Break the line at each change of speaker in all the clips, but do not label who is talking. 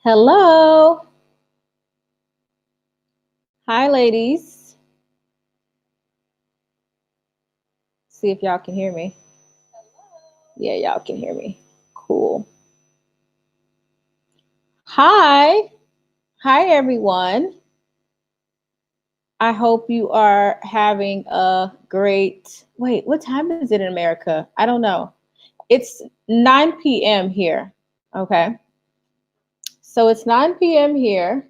Hello. Hi, ladies. See if y'all can hear me. Yeah, y'all can hear me. Cool. Hi. Hi, everyone. I hope you are having a great. Wait, what time is it in America? I don't know. It's 9 p.m. here. Okay. So it's 9 p.m. here.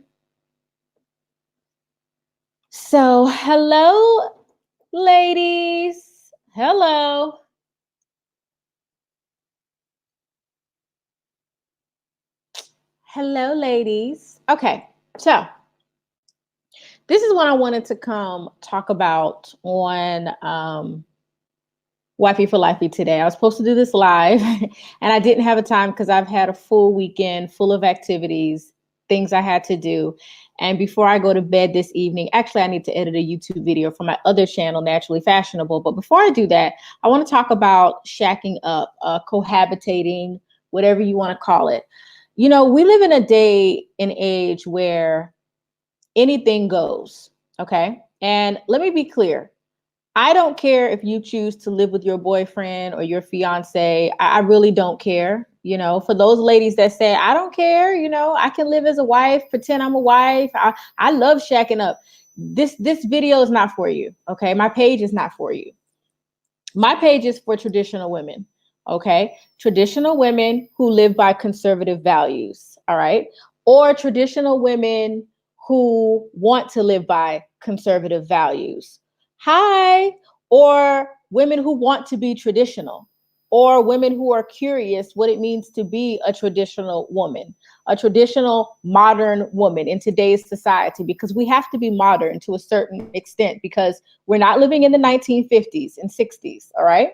So, hello, ladies. Hello. Hello, ladies. Okay. So, this is what I wanted to come talk about on Wifey for Lifey today. I was supposed to do this live and I didn't have a time because I've had a full weekend full of activities, things I had to do. And before I go to bed this evening, actually, I need to edit a YouTube video for my other channel, Naturally Fashionable. But before I do that, I want to talk about shacking up, cohabitating, whatever you want to call it. You know, we live in a day and age where anything goes. Okay. And let me be clear. I don't care if you choose to live with your boyfriend or your fiance. I really don't care. You know, for those ladies that say, I don't care, you know, I can live as a wife, pretend I'm a wife. I love shacking up. This video is not for you. Okay. My page is not for you. My page is for traditional women. Okay. Traditional women who live by conservative values. All right. Or traditional women who want to live by conservative values. Hi. Or women who want to be traditional, or women who are curious what it means to be a traditional woman, a traditional modern woman in today's society, because we have to be modern to a certain extent because we're not living in the 1950s and 60s. All right.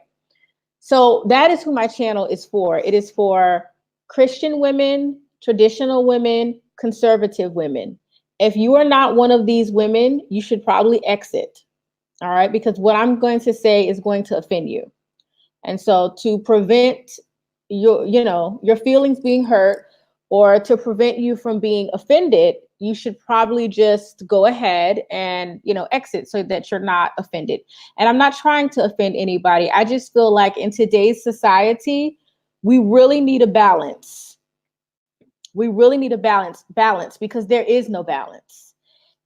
So that is who my channel is for. It is for Christian women, traditional women, conservative women. If you are not one of these women, you should probably exit. All right. Because what I'm going to say is going to offend you. And so to prevent your feelings being hurt, or to prevent you from being offended, you should probably just go ahead and, exit so that you're not offended. And I'm not trying to offend anybody. I just feel like in today's society, we really need a balance. We really need a balance because there is no balance.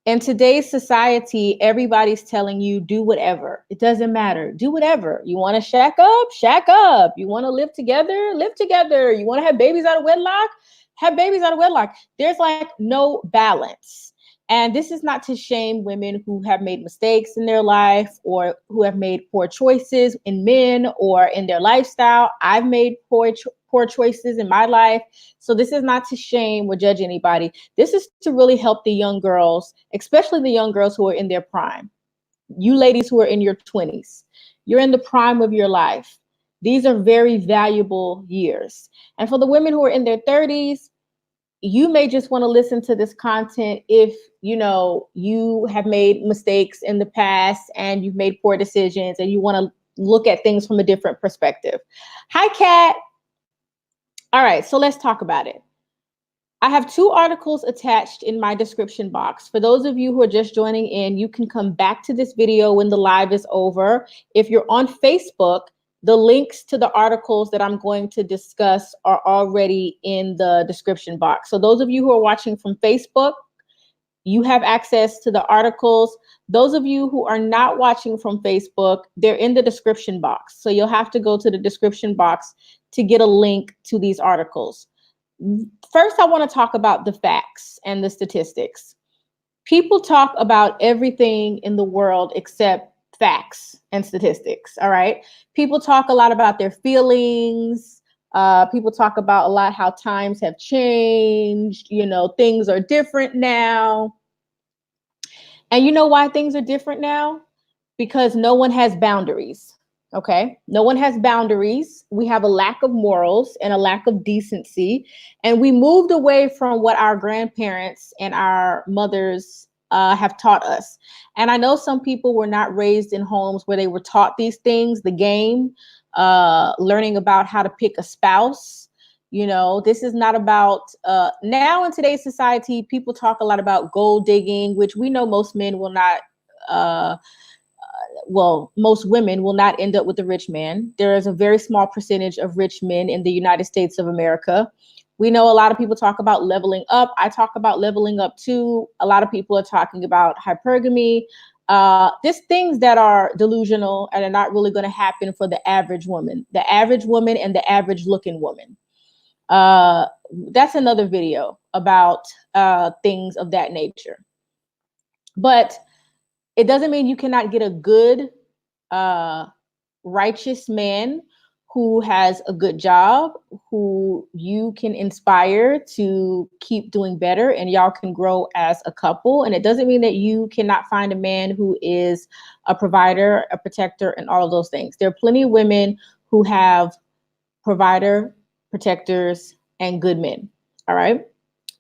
In today's society, everybody's telling you do whatever. It doesn't matter. Do whatever. You want to shack up? Shack up. You want to live together? Live together. You want to have babies out of wedlock? Have babies out of wedlock. There's like no balance. And this is not to shame women who have made mistakes in their life or who have made poor choices in men or in their lifestyle. I've made poor choices in my life. So this is not to shame or judge anybody. This is to really help the young girls, especially the young girls who are in their prime. You ladies who are in your 20s, you're in the prime of your life. These are very valuable years. And for the women who are in their 30s, you may just want to listen to this content if you have made mistakes in the past and you've made poor decisions and you want to look at things from a different perspective. Hi, Kat. All right, so let's talk about it. I have 2 articles attached in my description box. For those of you who are just joining in, you can come back to this video when the live is over. If you're on Facebook, the links to the articles that I'm going to discuss are already in the description box. So those of you who are watching from Facebook, you have access to the articles. Those of you who are not watching from Facebook, they're in the description box. So you'll have to go to the description box to get a link to these articles. First, I want to talk about the facts and the statistics. People talk about everything in the world except facts and statistics. All right. People talk a lot about their feelings. People talk about a lot how times have changed. Things are different now. And you know why things are different now? Because no one has boundaries. Okay. No one has boundaries. We have a lack of morals and a lack of decency. And we moved away from what our grandparents and our mothers have taught us. And I know some people were not raised in homes where they were taught these things, the game, learning about how to pick a spouse, You know, this is not about now in today's society, people talk a lot about gold digging, which we know most men will not uh, well, most women will not end up with a rich man. There is a very small percentage of rich men in the United States of America. We know a lot of people talk about leveling up. I talk about leveling up too. A lot of people are talking about hypergamy, just things that are delusional and are not really going to happen for the average woman and the average looking woman. Uh, that's another video about things of that nature. But it doesn't mean you cannot get a good, uh, righteous man who has a good job, who you can inspire to keep doing better, and y'all can grow as a couple. And it doesn't mean that you cannot find a man who is a provider, a protector, and all of those things. There are plenty of women who have provider, protectors, and good men. All right.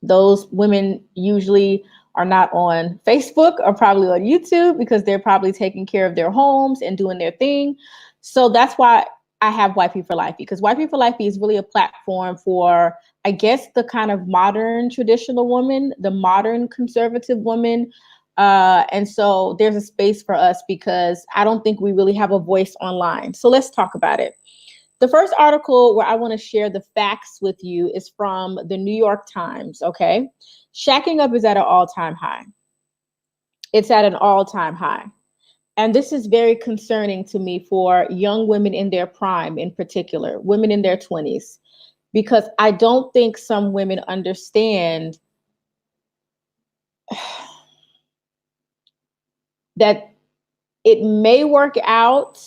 Those women usually are not on Facebook or probably on YouTube because they're probably taking care of their homes and doing their thing. So that's why I have Wifey for Life, because Wifey for Life is really a platform for, I guess, the kind of modern traditional woman, the modern conservative woman. And so there's a space for us because I don't think we really have a voice online. So let's talk about it. The first article where I want to share the facts with you is from the New York Times, okay? Shacking up is at an all-time high. It's at an all-time high. And this is very concerning to me for young women in their prime, in particular, women in their 20s, because I don't think some women understand that it may work out,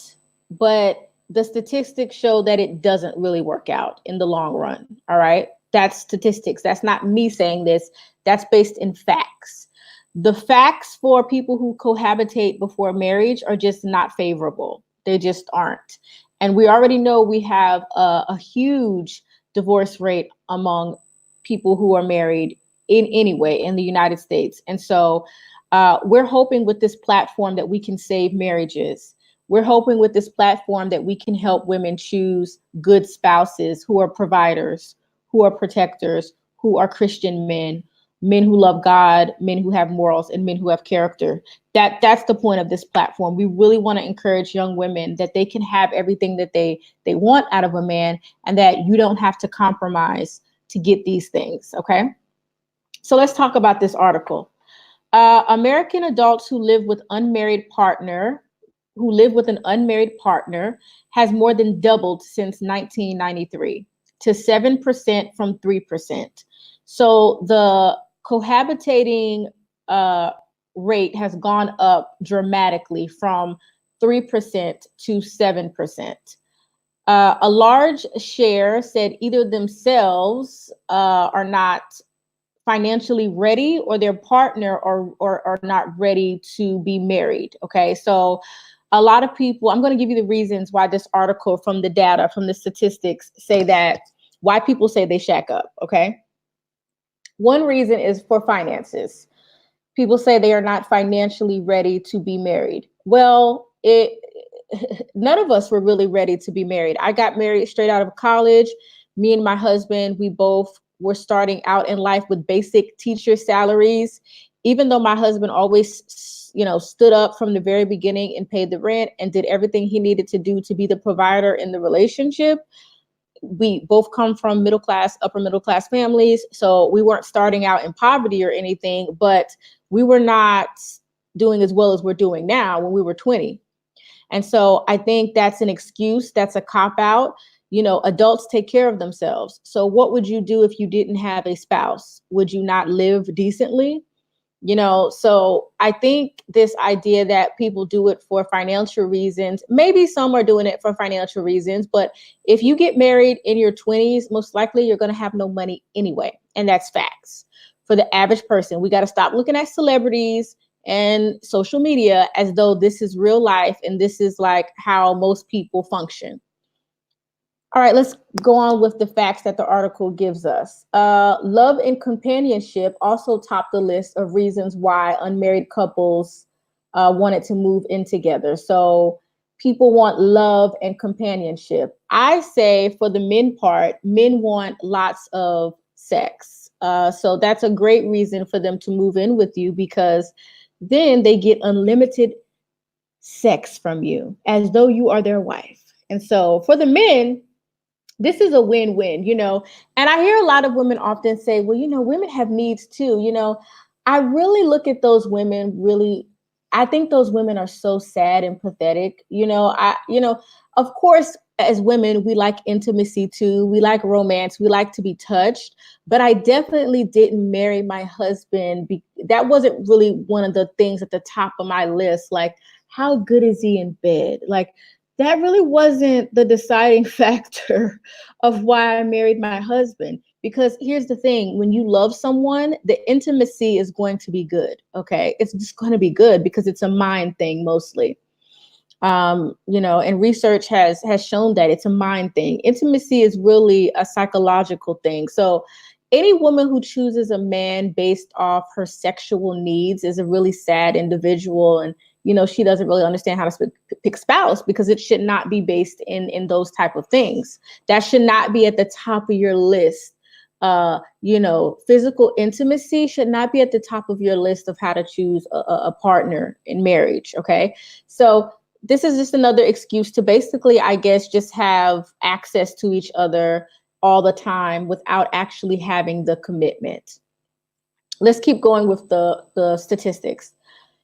but the statistics show that it doesn't really work out in the long run. All right. That's statistics. That's not me saying this. That's based in facts. The facts for people who cohabitate before marriage are just not favorable. They just aren't. And we already know we have a huge divorce rate among people who are married in any way in the United States. And so we're hoping with this platform that we can save marriages. We're hoping with this platform that we can help women choose good spouses who are providers, who are protectors, who are Christian men, men who love God, men who have morals, and men who have character. That's the point of this platform. We really want to encourage young women that they can have everything that they want out of a man, and that you don't have to compromise to get these things. Okay. So let's talk about this article. American adults who live with an unmarried partner has more than doubled since 1993 to 7% from 3%. So the cohabitating rate has gone up dramatically from 3% to 7%. A large share said either themselves are not financially ready or their partner or are not ready to be married. Okay, so a lot of people, I'm going to give you the reasons why this article, from the data, from the statistics, say that, why people say they shack up. Okay, one reason is for finances. People say they are not financially ready to be married. Well, none of us were really ready to be married. I got married straight out of college. Me and my husband, we both were starting out in life with basic teacher salaries. Even though my husband always, stood up from the very beginning and paid the rent and did everything he needed to do to be the provider in the relationship, we both come from middle class, upper middle class families. So we weren't starting out in poverty or anything, but we were not doing as well as we're doing now when we were 20. And so I think that's an excuse. That's a cop out. Adults take care of themselves. So what would you do if you didn't have a spouse? Would you not live decently? So I think this idea that people do it for financial reasons, maybe some are doing it for financial reasons, but if you get married in your 20s, most likely you're going to have no money anyway. And that's facts. For the average person, we got to stop looking at celebrities and social media as though this is real life and this is like how most people function. All right, let's go on with the facts that the article gives us. Love and companionship also topped the list of reasons why unmarried couples wanted to move in together. So people want love and companionship. I say for the men part, men want lots of sex. So that's a great reason for them to move in with you, because then they get unlimited sex from you as though you are their wife. And so for the men, this is a win-win, and I hear a lot of women often say, well, women have needs too. I really look at those women, really, I think those women are so sad and pathetic. Of course, as women, we like intimacy too. We like romance. We like to be touched. But I definitely didn't marry my husband. That wasn't really one of the things at the top of my list. Like, how good is he in bed? Like, that really wasn't the deciding factor of why I married my husband. Because here's the thing, when you love someone, the intimacy is going to be good. Okay. It's just going to be good because it's a mind thing mostly. And research has shown that it's a mind thing. Intimacy is really a psychological thing. So any woman who chooses a man based off her sexual needs is a really sad individual. And she doesn't really understand how to pick spouse, because it should not be based in those type of things. That should not be at the top of your list. Physical intimacy should not be at the top of your list of how to choose a partner in marriage. Okay. So this is just another excuse to basically, I guess, just have access to each other all the time without actually having the commitment. Let's keep going with the statistics.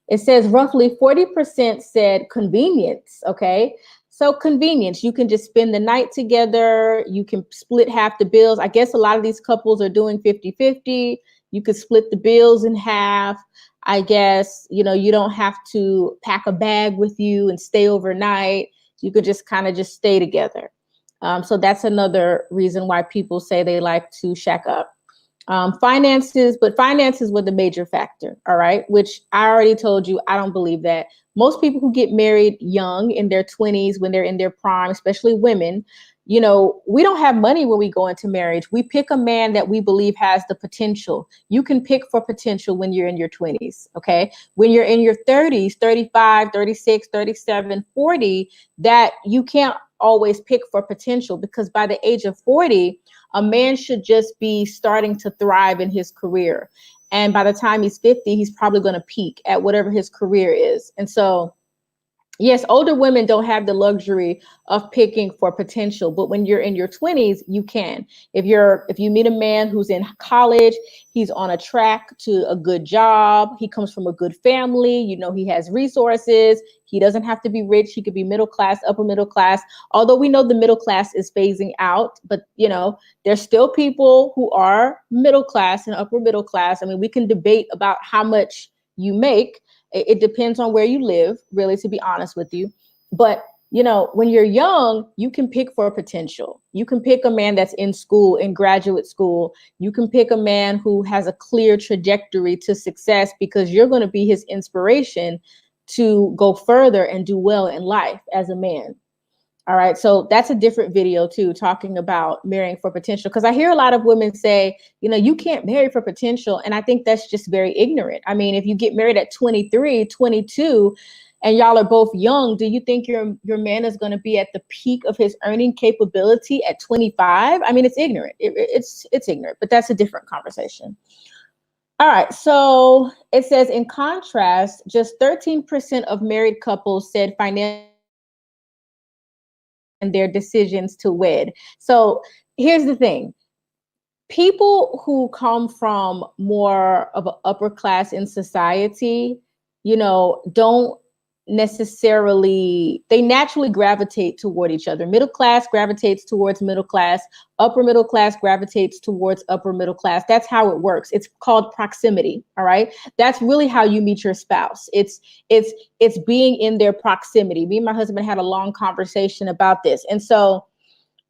It says roughly 40% said convenience. Okay. So convenience, you can just spend the night together. You can split half the bills. I guess a lot of these couples are doing 50-50. You could split the bills in half. I guess, you don't have to pack a bag with you and stay overnight. You could just kind of just stay together. So that's another reason why people say they like to shack up. Finances were the major factor. All right. Which I already told you, I don't believe that. Most people who get married young in their 20s, when they're in their prime, especially women, we don't have money when we go into marriage. We pick a man that we believe has the potential. You can pick for potential when you're in your 20s. Okay. When you're in your 30s, 35, 36, 37, 40, that you can't always pick for potential, because by the age of 40, a man should just be starting to thrive in his career. And by the time he's 50, he's probably going to peak at whatever his career is. And so, yes, older women don't have the luxury of picking for potential, but when you're in your 20s, you can. If you meet a man who's in college, he's on a track to a good job, he comes from a good family, he has resources, he doesn't have to be rich, he could be middle class, upper middle class. Although we know the middle class is phasing out, but there's still people who are middle class and upper middle class. I mean, we can debate about how much you make. It depends on where you live, really, to be honest with you. But, when you're young, you can pick for potential. You can pick a man that's in school, in graduate school. You can pick a man who has a clear trajectory to success, because you're going to be his inspiration to go further and do well in life as a man. All right. So that's a different video too, talking about marrying for potential. Because I hear a lot of women say, you can't marry for potential. And I think that's just very ignorant. I mean, if you get married at 23, 22, and y'all are both young, do you think your man is going to be at the peak of his earning capability at 25? I mean, it's ignorant. It's ignorant, but that's a different conversation. All right. So it says, in contrast, just 13% of married couples said financial and their decisions to wed. So here's the thing. People who come from more of an upper class in society, don't necessarily, they naturally gravitate toward each other. Middle class gravitates towards middle class, upper middle class gravitates towards upper middle class. That's how it works. It's called proximity. All right. That's really how you meet your spouse. It's being in their proximity. Me and my husband had a long conversation about this. And so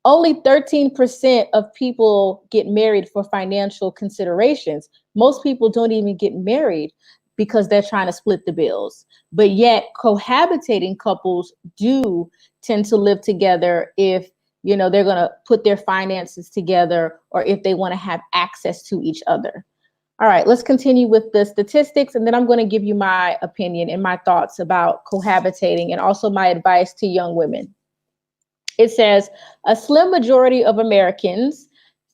only 13% of people get married for financial considerations. Most people don't even get married because they're trying to split the bills. But yet cohabitating couples do tend to live together if, they're going to put their finances together, or if they want to have access to each other. All right, let's continue with the statistics, and then I'm going to give you my opinion and my thoughts about cohabitating and also my advice to young women. It says a slim majority of Americans,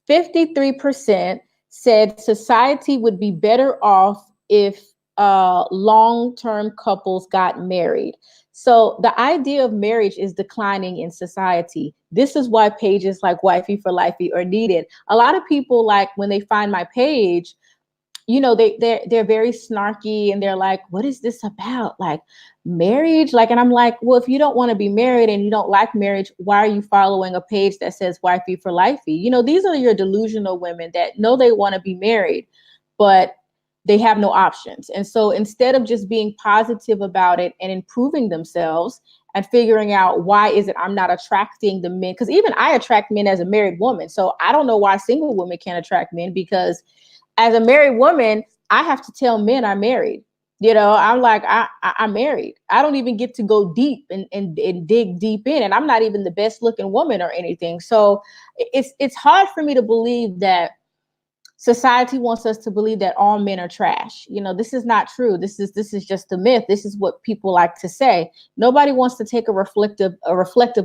53%, said society would be better off if long-term couples got married. So the idea of marriage is declining in society. This is why pages like Wifey for Lifey are needed. A lot of people, like when they find my page, they're very snarky and they're like, what is this about, like marriage, like, and I'm like, well, if you don't want to be married and you don't like marriage, why are you following a page that says Wifey for Lifey? These are your delusional women that know they want to be married, but they have no options. And so instead of just being positive about it and improving themselves and figuring out why is it I'm not attracting the men, because even I attract men as a married woman, so I don't know why single women can't attract men, because as a married woman, I have to tell men I'm married. I'm like, I'm married. I don't even get to go deep and dig deep in. And I'm not even the best looking woman or anything. So it's hard for me to believe that society wants us to believe that all men are trash. This is not true. This is just a myth. This is what people like to say. Nobody wants to take a reflective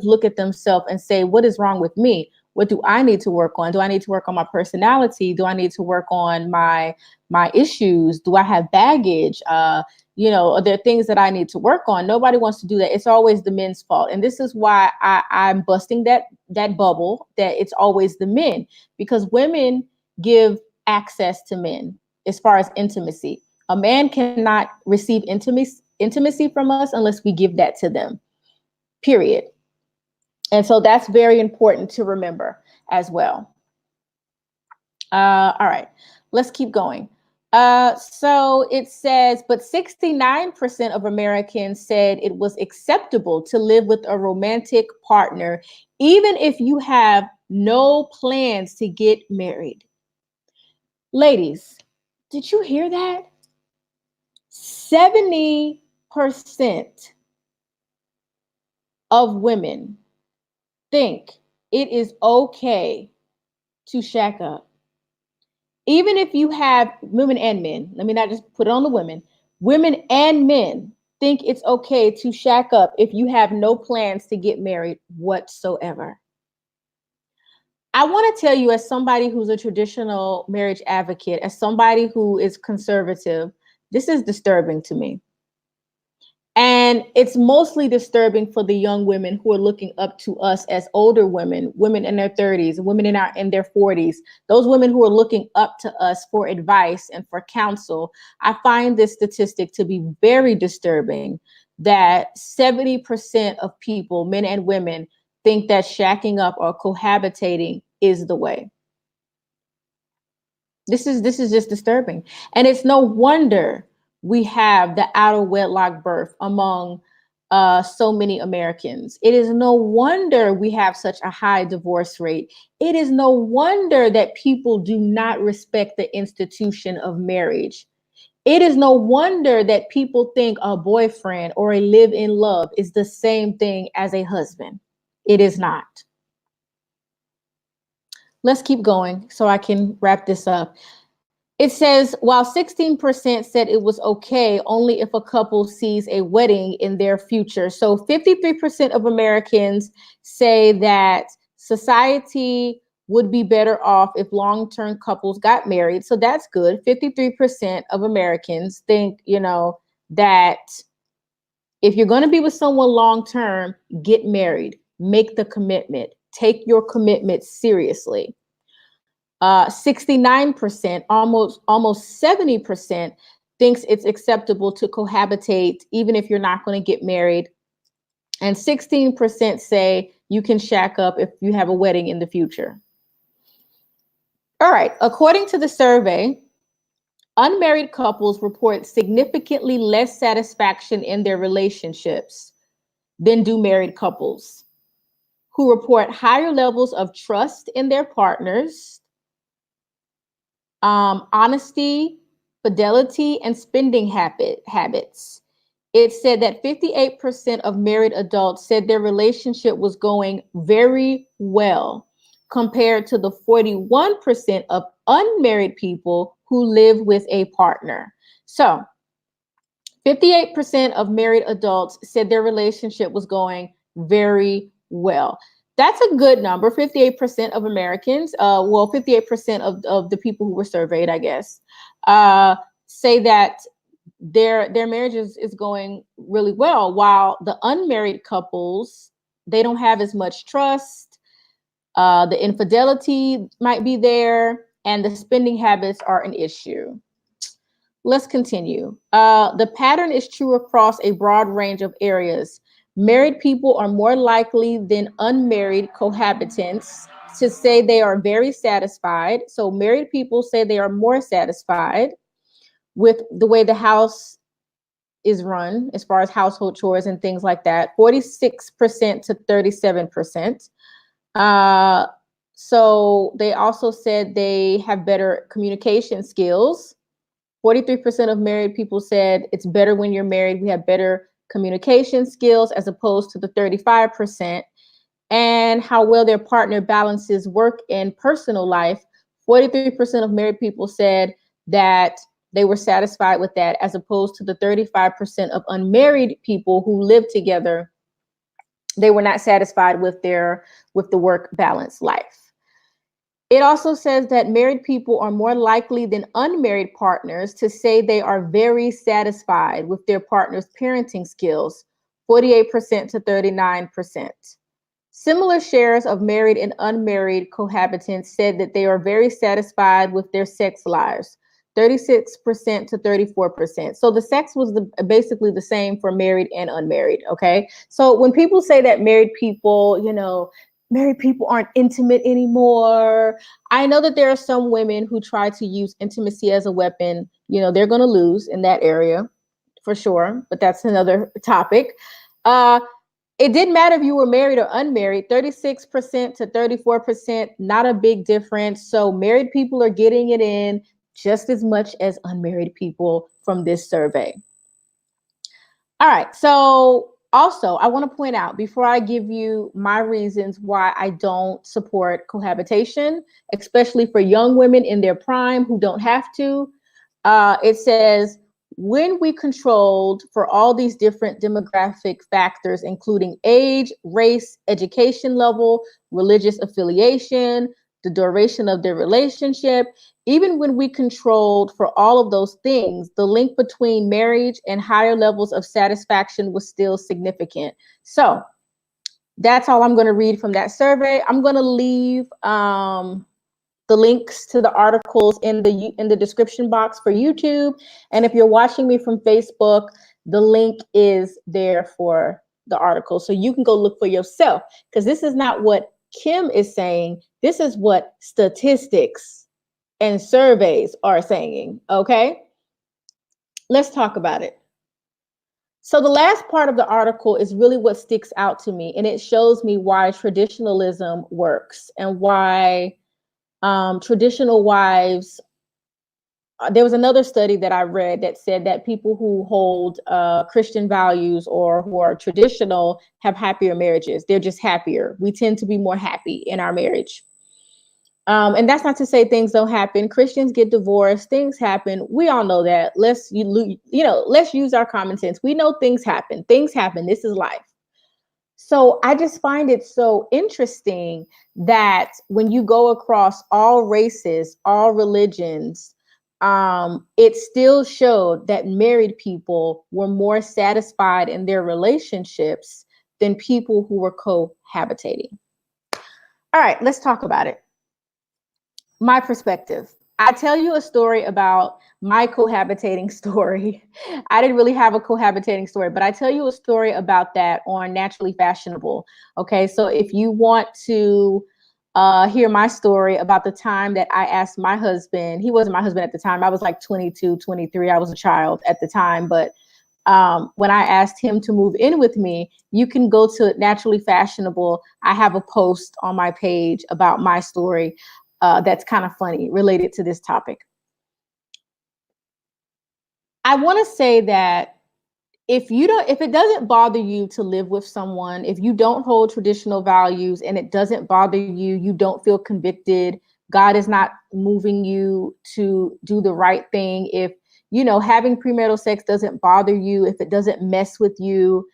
look at themselves and say, what is wrong with me? What do I need to work on? Do I need to work on my personality? Do I need to work on my issues? Do I have baggage? Are there things that I need to work on? Nobody wants to do that. It's always the men's fault. And this is why I'm busting that bubble that it's always the men, because women give access to men as far as intimacy. A man cannot receive intimacy from us unless we give that to them, period. And so that's very important to remember as well. All right, let's keep going. So it says, but 69% of Americans said it was acceptable to live with a romantic partner, even if you have no plans to get married. Ladies, did you hear that? 70% of women think it is okay to shack up. Even if you have women and men, let me not just put it on the women. Women and men think it's okay to shack up if you have no plans to get married whatsoever. I want to tell you, as somebody who's a traditional marriage advocate, as somebody who is conservative, this is disturbing to me. And it's mostly disturbing for the young women who are looking up to us as older women, women in their 30s, women in their 40s, those women who are looking up to us for advice and for counsel. I find this statistic to be very disturbing, that 70% of people, men and women, think that shacking up or cohabitating is the way. This is just disturbing. And it's no wonder we have the out of wedlock birth among so many Americans. It is no wonder we have such a high divorce rate. It is no wonder that people do not respect the institution of marriage. It is no wonder that people think a boyfriend or a live-in love is the same thing as a husband. It is not. Let's keep going so I can wrap this up. It says, while 16% said it was okay only if a couple sees a wedding in their future. So 53% of Americans say that society would be better off if long-term couples got married. So that's good. 53% of Americans think, that if you're going to be with someone long-term, get married, make the commitment, take your commitment seriously. 69%, almost 70% thinks it's acceptable to cohabitate even if you're not going to get married. And 16% say you can shack up if you have a wedding in the future. All right, according to the survey, unmarried couples report significantly less satisfaction in their relationships than do married couples, who report higher levels of trust in their partners, honesty, fidelity, and spending habits. It said that 58% of married adults said their relationship was going very well, compared to the 41% of unmarried people who live with a partner. So 58% of married adults said their relationship was going very well. That's a good number. 58% of Americans, 58% of the people who were surveyed, I guess, say that their marriage is going really well, while the unmarried couples, they don't have as much trust. The infidelity might be there, and the spending habits are an issue. Let's continue. The pattern is true across a broad range of areas. Married people are more likely than unmarried cohabitants to say they are very satisfied. So married people say they are more satisfied with the way the house is run as far as household chores and things like that. 46% to 37%. So they also said they have better communication skills. 43% of married people said it's better when you're married. We have better communication skills as opposed to the 35%. And how well their partner balances work and personal life. 43% of married people said that they were satisfied with that, as opposed to the 35% of unmarried people who live together. They were not satisfied with the work balance life. It also says that married people are more likely than unmarried partners to say they are very satisfied with their partner's parenting skills, 48% to 39%. Similar shares of married and unmarried cohabitants said that they are very satisfied with their sex lives, 36% to 34%. So the sex was basically the same for married and unmarried, okay? So when people say that married people, married people aren't intimate anymore, I know that there are some women who try to use intimacy as a weapon. They're going to lose in that area for sure, but that's another topic. It didn't matter if you were married or unmarried, 36% to 34%, not a big difference. So married people are getting it in just as much as unmarried people from this survey. All right. So also, I want to point out, before I give you my reasons why I don't support cohabitation, especially for young women in their prime who don't have to, it says, when we controlled for all these different demographic factors, including age, race, education level, religious affiliation, the duration of their relationship, even when we controlled for all of those things, the link between marriage and higher levels of satisfaction was still significant. So that's all I'm going to read from that survey. I'm going to leave the links to the articles in the description box for YouTube. And if you're watching me from Facebook, the link is there for the article. So you can go look for yourself, because this is not what Kim is saying. This is what statistics and surveys are saying, okay? Let's talk about it. So the last part of the article is really what sticks out to me, and it shows me why traditionalism works and why traditional wives. There was another study that I read that said that people who hold Christian values or who are traditional have happier marriages. They're just happier. We tend to be more happy in our marriage. And that's not to say things don't happen. Christians get divorced. Things happen. We all know that. Let's use our common sense. We know things happen. Things happen. This is life. So I just find it so interesting that when you go across all races, all religions, it still showed that married people were more satisfied in their relationships than people who were cohabitating. All right, let's talk about it. My perspective. I tell you a story about my cohabitating story. I didn't really have a cohabitating story, but I tell you a story about that on Naturally Fashionable. Okay, so if you want to hear my story about the time that I asked my husband, he wasn't my husband at the time. I was like 22, 23. I was a child at the time. But when I asked him to move in with me, you can go to Naturally Fashionable. I have a post on my page about my story. That's kind of funny, related to this topic. I want to say that if it doesn't bother you to live with someone, if you don't hold traditional values and it doesn't bother you, you don't feel convicted God is not moving you to do the right thing, if having premarital sex doesn't bother you, if it doesn't mess with you,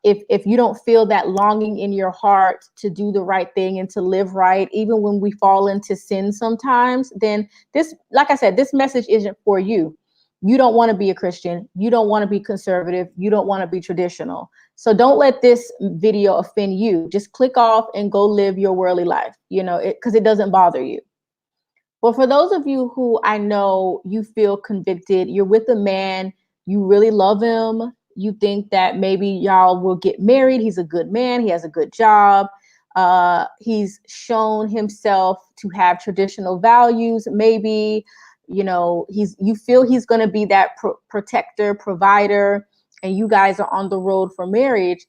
if you don't feel that longing in your heart to do the right thing and to live right, even when we fall into sin sometimes, then this, like I said, this message isn't for you. You don't want to be a Christian. You don't want to be conservative. You don't want to be traditional. So don't let this video offend you. Just click off and go live your worldly life, because it doesn't bother you. But for those of you who I know you feel convicted, you're with a man, you really love him, you think that maybe y'all will get married. He's a good man. He has a good job. He's shown himself to have traditional values. Maybe, you feel he's going to be that protector, provider, and you guys are on the road for marriage.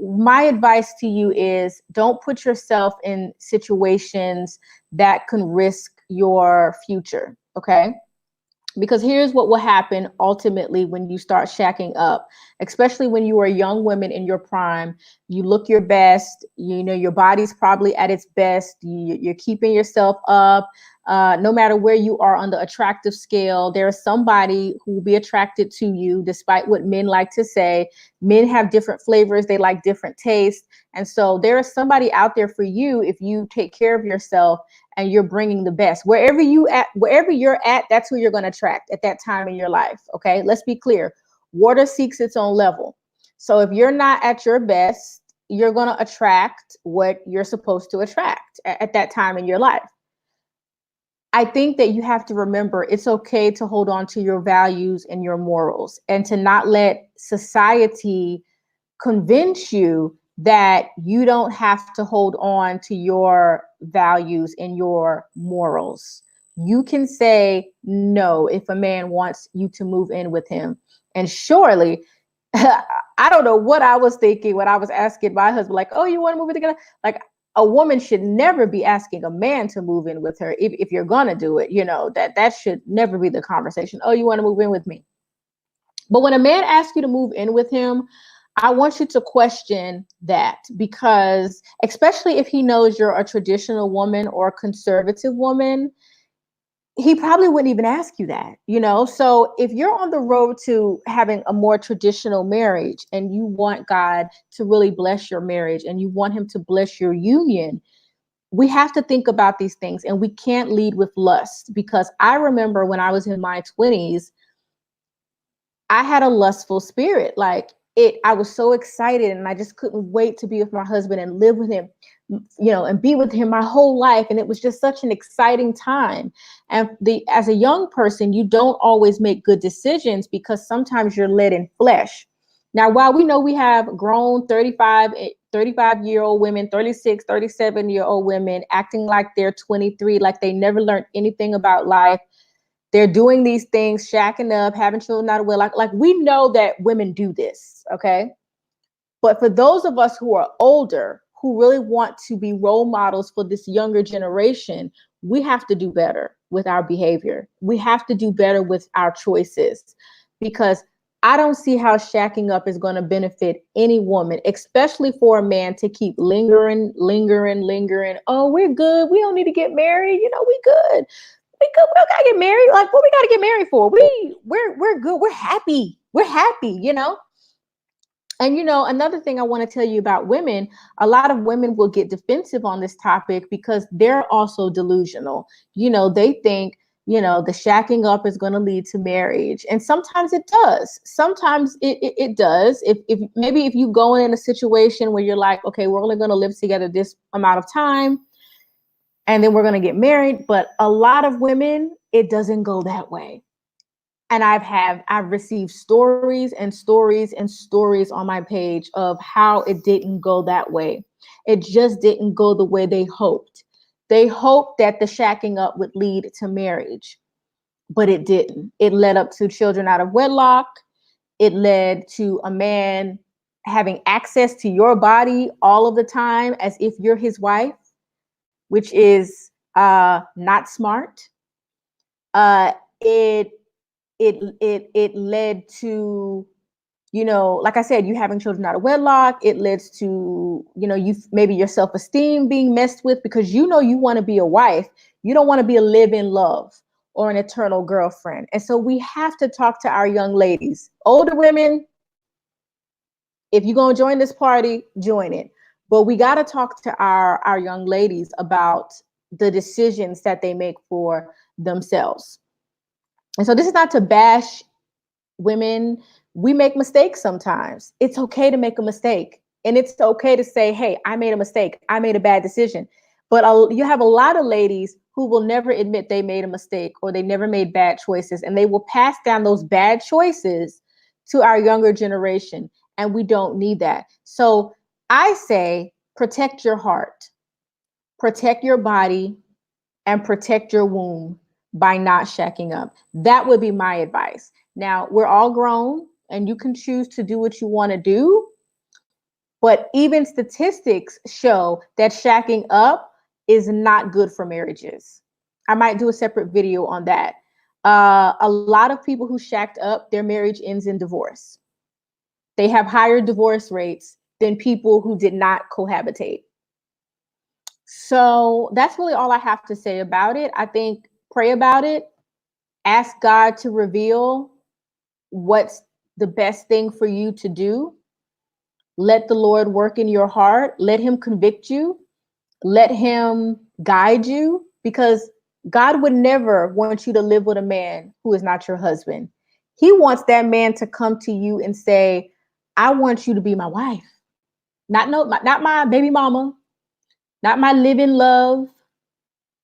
My advice to you is don't put yourself in situations that can risk your future. Okay. Because here's what will happen ultimately when you start shacking up, especially when you are young women in your prime. You look your best, your body's probably at its best, you're keeping yourself up. No matter where you are on the attractive scale, there is somebody who will be attracted to you, despite what men like to say. Men have different flavors, they like different tastes. And so there is somebody out there for you if you take care of yourself and you're bringing the best. Wherever you're at, that's who you're going to attract at that time in your life. Okay, let's be clear. Water seeks its own level. So if you're not at your best, you're going to attract what you're supposed to attract at that time in your life. I think that you have to remember it's okay to hold on to your values and your morals, and to not let society convince you that you don't have to hold on to your values and your morals. You can say no if a man wants you to move in with him. And surely, I don't know what I was thinking when I was asking my husband, like, oh, you want to move in together? Like, a woman should never be asking a man to move in with her. If you're going to do it, that should never be the conversation. Oh, you want to move in with me? But when a man asks you to move in with him, I want you to question that, because especially if he knows you're a traditional woman or a conservative woman, he probably wouldn't even ask you that, So if you're on the road to having a more traditional marriage and you want God to really bless your marriage and you want him to bless your union, we have to think about these things, and we can't lead with lust. Because I remember when I was in my 20s, I had a lustful spirit. I was so excited and I just couldn't wait to be with my husband and live with him, and be with him my whole life. And it was just such an exciting time. And as a young person, you don't always make good decisions because sometimes you're led in flesh. Now, while we know we have grown 35-year-old women, 36, 37-year-old women acting like they're 23, like they never learned anything about life. They're doing these things, shacking up, having children out of wedlock. Like, we know that women do this, okay? But for those of us who are older, who really want to be role models for this younger generation, we have to do better with our behavior. We have to do better with our choices, because I don't see how shacking up is going to benefit any woman, especially for a man to keep lingering. Oh, we're good. We don't need to get married. We good. We gotta get married. Like, what we gotta get married for? We're good. We're happy. And another thing I want to tell you about women, a lot of women will get defensive on this topic because they're also delusional. They think, the shacking up is going to lead to marriage. And sometimes it does. Sometimes it does. If you go in a situation where you're like, okay, we're only going to live together this amount of time, and then we're going to get married. But a lot of women, it doesn't go that way. And I've received stories and stories and stories on my page of how it didn't go that way. It just didn't go the way they hoped. They hoped that the shacking up would lead to marriage, but it didn't. It led up to children out of wedlock. It led to a man having access to your body all of the time as if you're his wife, which is not smart. It led to like I said, you having children out of wedlock. It leads to, you maybe your self-esteem being messed with because you want to be a wife. You don't want to be a live-in love or an eternal girlfriend. And so we have to talk to our young ladies, older women. If you're going to join this party, join it. But we got to talk to our young ladies about the decisions that they make for themselves. And so this is not to bash women. We make mistakes sometimes. It's okay to make a mistake. And it's okay to say, hey, I made a mistake. I made a bad decision. But you have a lot of ladies who will never admit they made a mistake or they never made bad choices. And they will pass down those bad choices to our younger generation. And we don't need that. So I say, protect your heart, protect your body, and protect your womb by not shacking up. That would be my advice. Now, we're all grown and you can choose to do what you want to do. But even statistics show that shacking up is not good for marriages. I might do a separate video on that. A lot of people who shacked up, their marriage ends in divorce. They have higher divorce rates than people who did not cohabitate. So that's really all I have to say about it. I think pray about it. Ask God to reveal what's the best thing for you to do. Let the Lord work in your heart. Let him convict you. Let him guide you, because God would never want you to live with a man who is not your husband. He wants that man to come to you and say, I want you to be my wife. Not my baby mama, not my live-in love.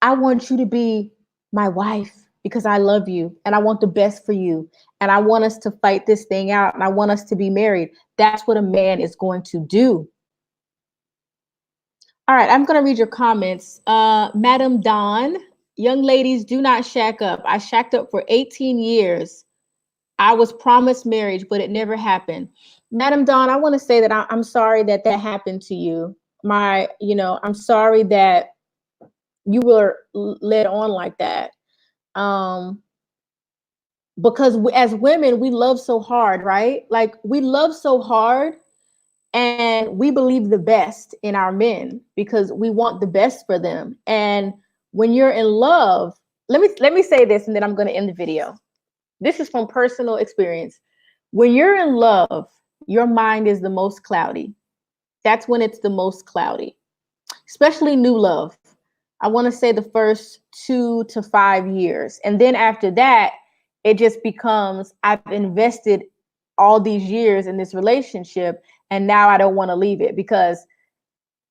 I want you to be my wife because I love you and I want the best for you. And I want us to fight this thing out and I want us to be married. That's what a man is going to do. All right, I'm going to read your comments. Madam Dawn, young ladies, do not shack up. I shacked up for 18 years. I was promised marriage, but it never happened. Madam Dawn, I want to say that I'm sorry that that happened to you. I'm sorry that you were led on like that. Because as women, we love so hard, right? Like we love so hard and we believe the best in our men because we want the best for them. And when you're in love, let me say this and then I'm going to end the video. This is from personal experience. When you're in love, your mind is the most cloudy. That's when it's the most cloudy, especially new love. I want to say the first 2 to 5 years. And then after that, it just becomes, I've invested all these years in this relationship and now I don't want to leave it because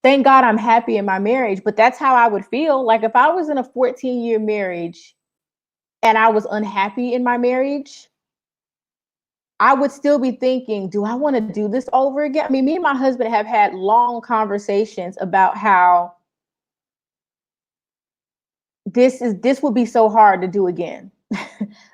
thank God I'm happy in my marriage. But that's how I would feel. Like if I was in a 14-year marriage and I was unhappy in my marriage, I would still be thinking, do I want to do this over again? I mean, me and my husband have had long conversations about how this would be so hard to do again.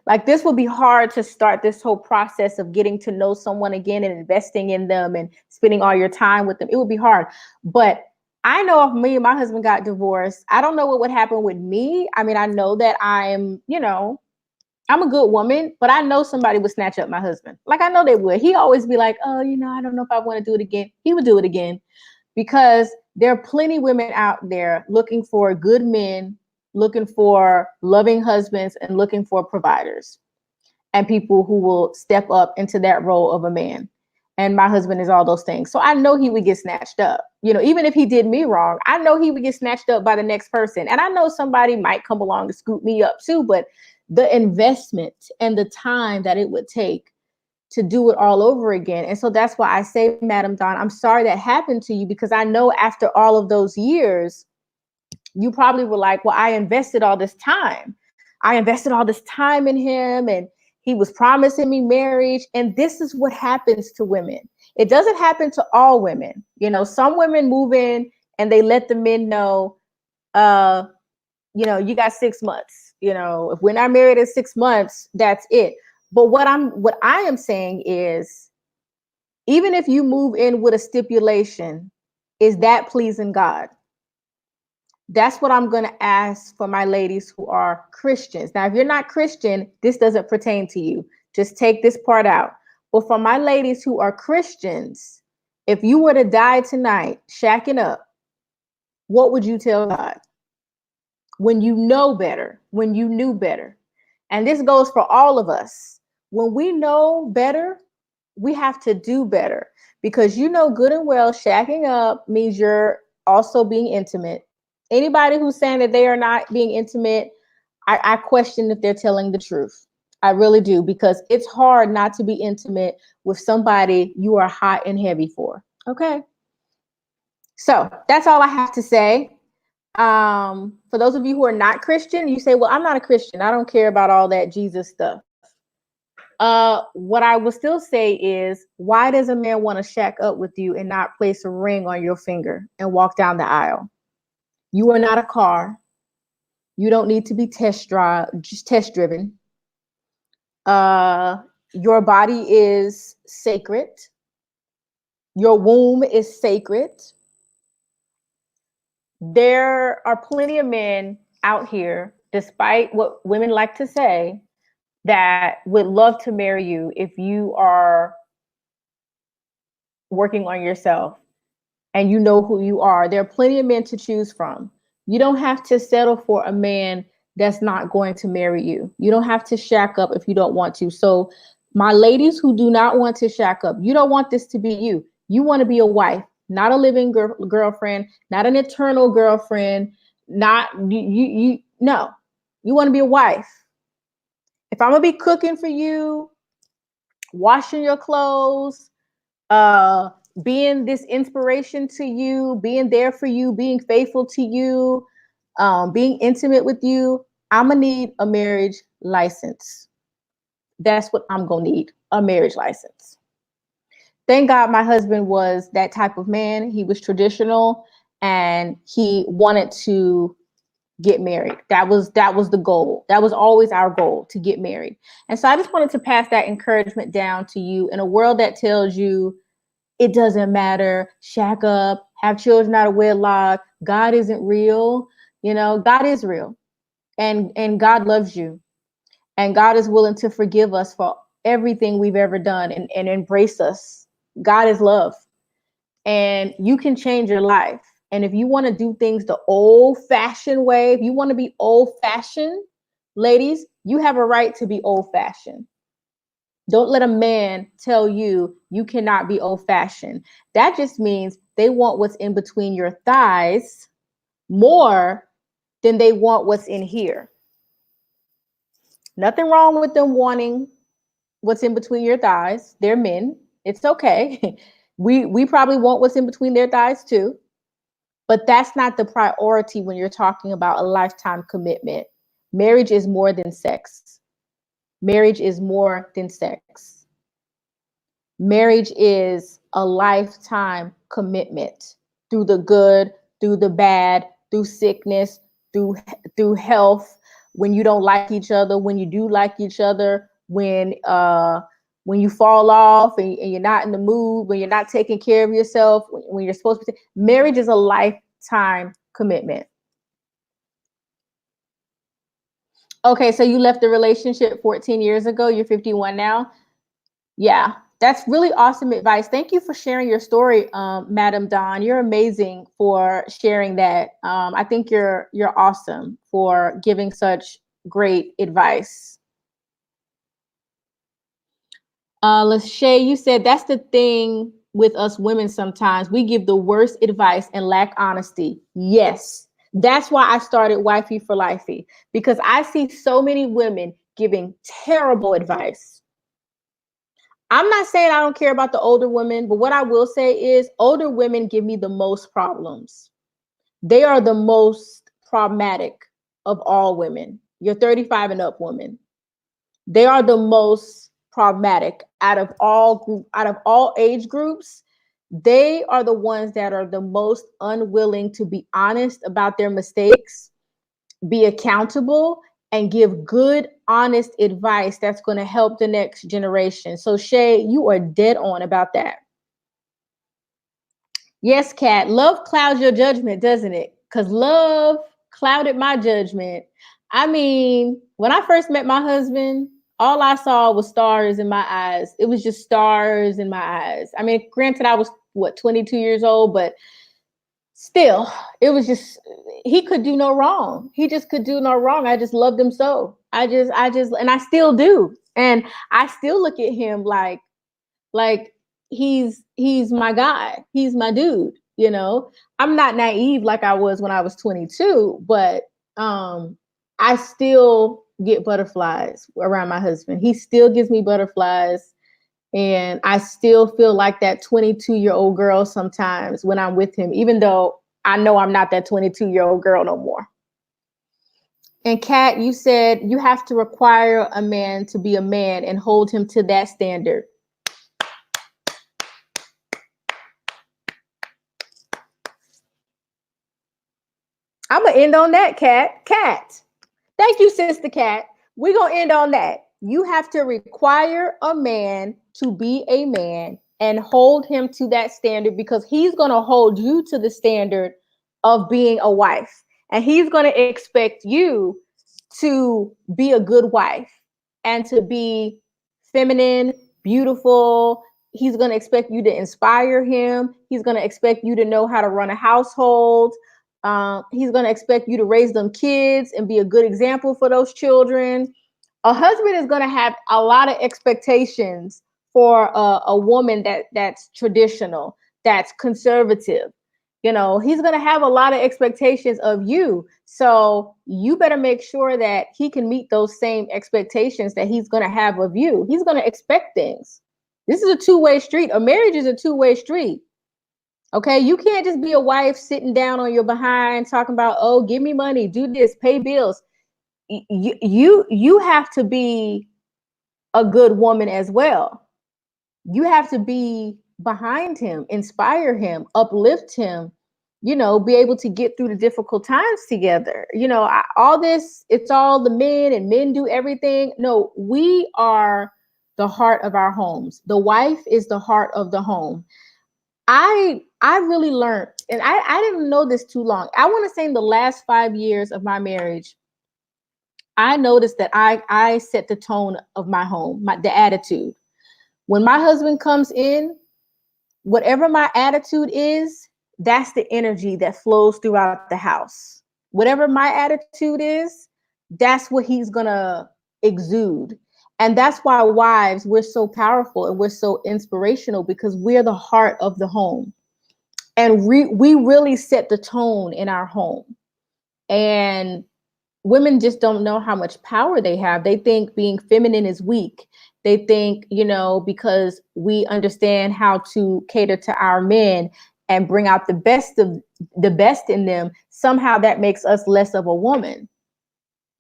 Like this would be hard to start this whole process of getting to know someone again and investing in them and spending all your time with them. It would be hard. But I know if me and my husband got divorced, I don't know what would happen with me. I mean, I know that I'm a good woman, but I know somebody would snatch up my husband. Like I know they would. He always be like, oh, I don't know if I want to do it again. He would do it again because there are plenty of women out there looking for good men, looking for loving husbands, and looking for providers and people who will step up into that role of a man. And my husband is all those things. So I know he would get snatched up. Even if he did me wrong, I know he would get snatched up by the next person. And I know somebody might come along to scoop me up too, but the investment and the time that it would take to do it all over again. And so that's why I say, Madam Dawn, I'm sorry that happened to you, because I know after all of those years, you probably were like, well, I invested all this time. I invested all this time in him and he was promising me marriage. And this is what happens to women. It doesn't happen to all women. Some women move in and they let the men know, you got 6 months. If we're not married in 6 months, that's it. But what I am saying is, even if you move in with a stipulation, is that pleasing God? That's what I'm going to ask for my ladies who are Christians. Now, if you're not Christian, this doesn't pertain to you. Just take this part out. Well, for my ladies who are Christians, if you were to die tonight, shacking up, what would you tell God? When you know better, when you knew better. And this goes for all of us. When we know better, we have to do better, because you know good and well shacking up means you're also being intimate. Anybody who's saying that they are not being intimate, I question if they're telling the truth. I really do, because it's hard not to be intimate with somebody you are hot and heavy for. Okay. So that's all I have to say. For those of you who are not Christian, you say, well, I'm not a Christian, I don't care about all that Jesus stuff. What I will still say is, why does a man want to shack up with you and not place a ring on your finger and walk down the aisle? You are not a car. You don't need to be test driven. Your body is sacred. Your womb is sacred. There are plenty of men out here, despite what women like to say, that would love to marry you if you are working on yourself and you know who you are. There are plenty of men to choose from. You don't have to settle for a man that's not going to marry you. You don't have to shack up if you don't want to. So, my ladies who do not want to shack up, you don't want this to be you. You want to be a wife, not a living girlfriend, not an eternal girlfriend, not no. You want to be a wife. If I'm gonna be cooking for you, washing your clothes, being this inspiration to you, being there for you, being faithful to you, being intimate with you, I'm gonna need a marriage license. That's what I'm gonna need, a marriage license. Thank God my husband was that type of man. He was traditional and he wanted to get married. That was the goal. That was always our goal, to get married. And so I just wanted to pass that encouragement down to you in a world that tells you it doesn't matter, shack up, have children out of wedlock, God isn't real. You know, God is real, and God loves you, and God is willing to forgive us for everything we've ever done, and embrace us. God is love, and you can change your life. And if you want to do things the old fashioned way, if you want to be old fashioned, ladies, you have a right to be old fashioned. Don't let a man tell you you cannot be old fashioned. That just means they want what's in between your thighs more than they want what's in here. Nothing wrong with them wanting what's in between your thighs. They're men. It's okay. We probably want what's in between their thighs too. But that's not the priority when you're talking about a lifetime commitment. Marriage is more than sex. Marriage is more than sex. Marriage is a lifetime commitment, through the good, through the bad, through sickness, through health, when you don't like each other, when you do like each other, when you fall off and you're not in the mood, when you're not taking care of yourself, when you're supposed to. Marriage is a lifetime commitment. Okay, so you left the relationship 14 years ago. You're 51 now. Yeah, that's really awesome advice. Thank you for sharing your story, Madam Dawn. You're amazing for sharing that. I think you're awesome for giving such great advice. Lachey, you said that's the thing with us women sometimes. We give the worst advice and lack honesty. Yes, that's why I started Wifey for Lifey, because I see so many women giving terrible advice. I'm not saying I don't care about the older women, but what I will say is older women give me the most problems. They are the most problematic of all women. You're 35 and up women. They are the most problematic out of all age groups. They are the ones that are the most unwilling to be honest about their mistakes, be accountable, and give good, honest advice that's going to help the next generation. So, Shay, you are dead on about that. Yes, Kat, love clouds your judgment, doesn't it? Because love clouded my judgment. I mean, when I first met my husband, all I saw was stars in my eyes. It was just stars in my eyes. I mean, granted, I was what, 22 years old, but still, it was just, he could do no wrong. He just could do no wrong. I just loved him so. And I still do. And I still look at him like he's my guy. He's my dude, you know. I'm not naive like I was when I was 22, but I still get butterflies around my husband. He still gives me butterflies, and I still feel like that 22-year-old girl sometimes when I'm with him, even though I know I'm not that 22-year-old girl no more. And Kat, you said you have to require a man to be a man and hold him to that standard. I'm gonna end on that, Kat. Kat, thank you, Sister Kat. We're gonna end on that. You have to require a man to be a man and hold him to that standard, because he's gonna hold you to the standard of being a wife. And he's gonna expect you to be a good wife and to be feminine, beautiful. He's gonna expect you to inspire him. He's gonna expect you to know how to run a household. He's going to expect you to raise them kids and be a good example for those children. A husband is going to have a lot of expectations for a woman that's traditional, that's conservative. You know, he's going to have a lot of expectations of you. So you better make sure that he can meet those same expectations that he's going to have of you. He's going to expect things. This is a two-way street. A marriage is a two-way street. Okay, you can't just be a wife sitting down on your behind talking about, oh, give me money, do this, pay bills. You have to be a good woman as well. You have to be behind him, inspire him, uplift him, you know, be able to get through the difficult times together. You know, all this, it's all the men, and men do everything. No, we are the heart of our homes. The wife is the heart of the home. I really learned, and I didn't know this too long. I want to say in the last 5 years of my marriage, I noticed that I set the tone of my home, the attitude. When my husband comes in, whatever my attitude is, that's the energy that flows throughout the house. Whatever my attitude is, that's what he's gonna exude. And that's why wives, we're so powerful and we're so inspirational, because we're the heart of the home. And we really set the tone in our home. And women just don't know how much power they have. They think being feminine is weak. They think, you know, because we understand how to cater to our men and bring out the best in them, somehow that makes us less of a woman.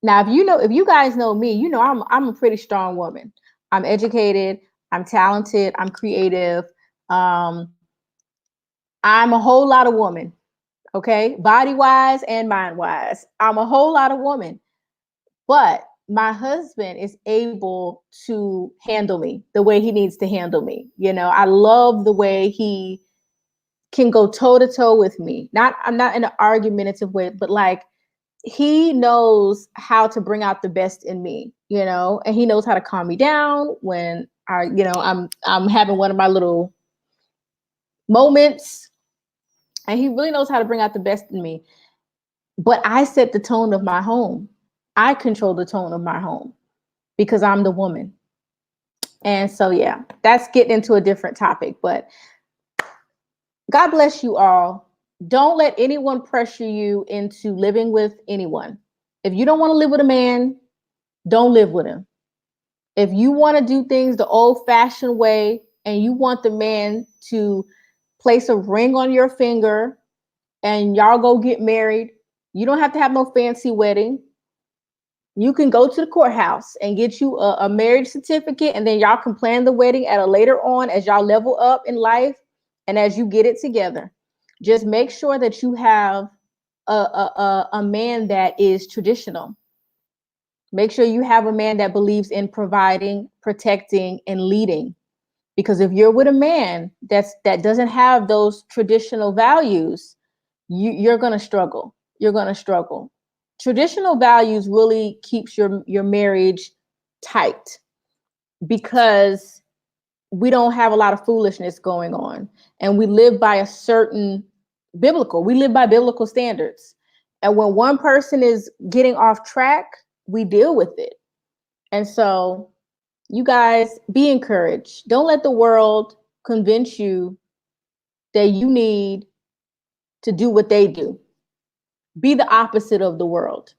Now, if you guys know me, you know I'm a pretty strong woman. I'm educated, I'm talented, I'm creative. Um, I'm a whole lot of woman, okay? Body wise and mind wise. I'm a whole lot of woman. But my husband is able to handle me the way he needs to handle me. You know, I love the way he can go toe to toe with me. I'm not in an argumentative way, but like, he knows how to bring out the best in me, you know, and he knows how to calm me down when I'm having one of my little moments, and he really knows how to bring out the best in me. But I set the tone of my home. I control the tone of my home because I'm the woman. And so, yeah, that's getting into a different topic, but God bless you all. Don't let anyone pressure you into living with anyone. If you don't want to live with a man, don't live with him. If you want to do things the old fashioned way and you want the man to place a ring on your finger and y'all go get married, you don't have to have no fancy wedding. You can go to the courthouse and get you a marriage certificate, and then y'all can plan the wedding at a later on as y'all level up in life and as you get it together. Just make sure that you have a man that is traditional. Make sure you have a man that believes in providing, protecting, and leading. Because if you're with a man that doesn't have those traditional values, you're going to struggle. You're going to struggle. Traditional values really keeps your marriage tight. because we don't have a lot of foolishness going on, and we live by a certain we live by biblical standards. And when one person is getting off track, we deal with it. And so you guys be encouraged. Don't let the world convince you that you need to do what they do. Be the opposite of the world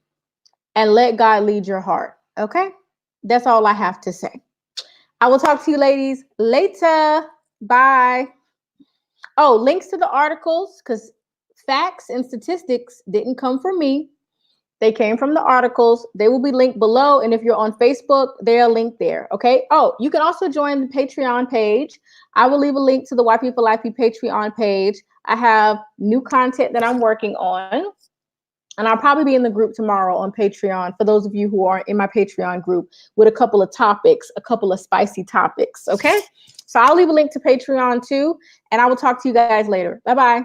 and let God lead your heart. Okay? That's all I have to say. I will talk to you ladies later. Bye. Oh, links to the articles, because facts and statistics didn't come from me. They came from the articles. They will be linked below. And if you're on Facebook, they're linked there. Okay. Oh, you can also join the Patreon page. I will leave a link to the White People Life Patreon page. I have new content that I'm working on. And I'll probably be in the group tomorrow on Patreon for those of you who are in my Patreon group with a couple of topics, a couple of spicy topics. Okay. So I'll leave a link to Patreon too. And I will talk to you guys later. Bye-bye.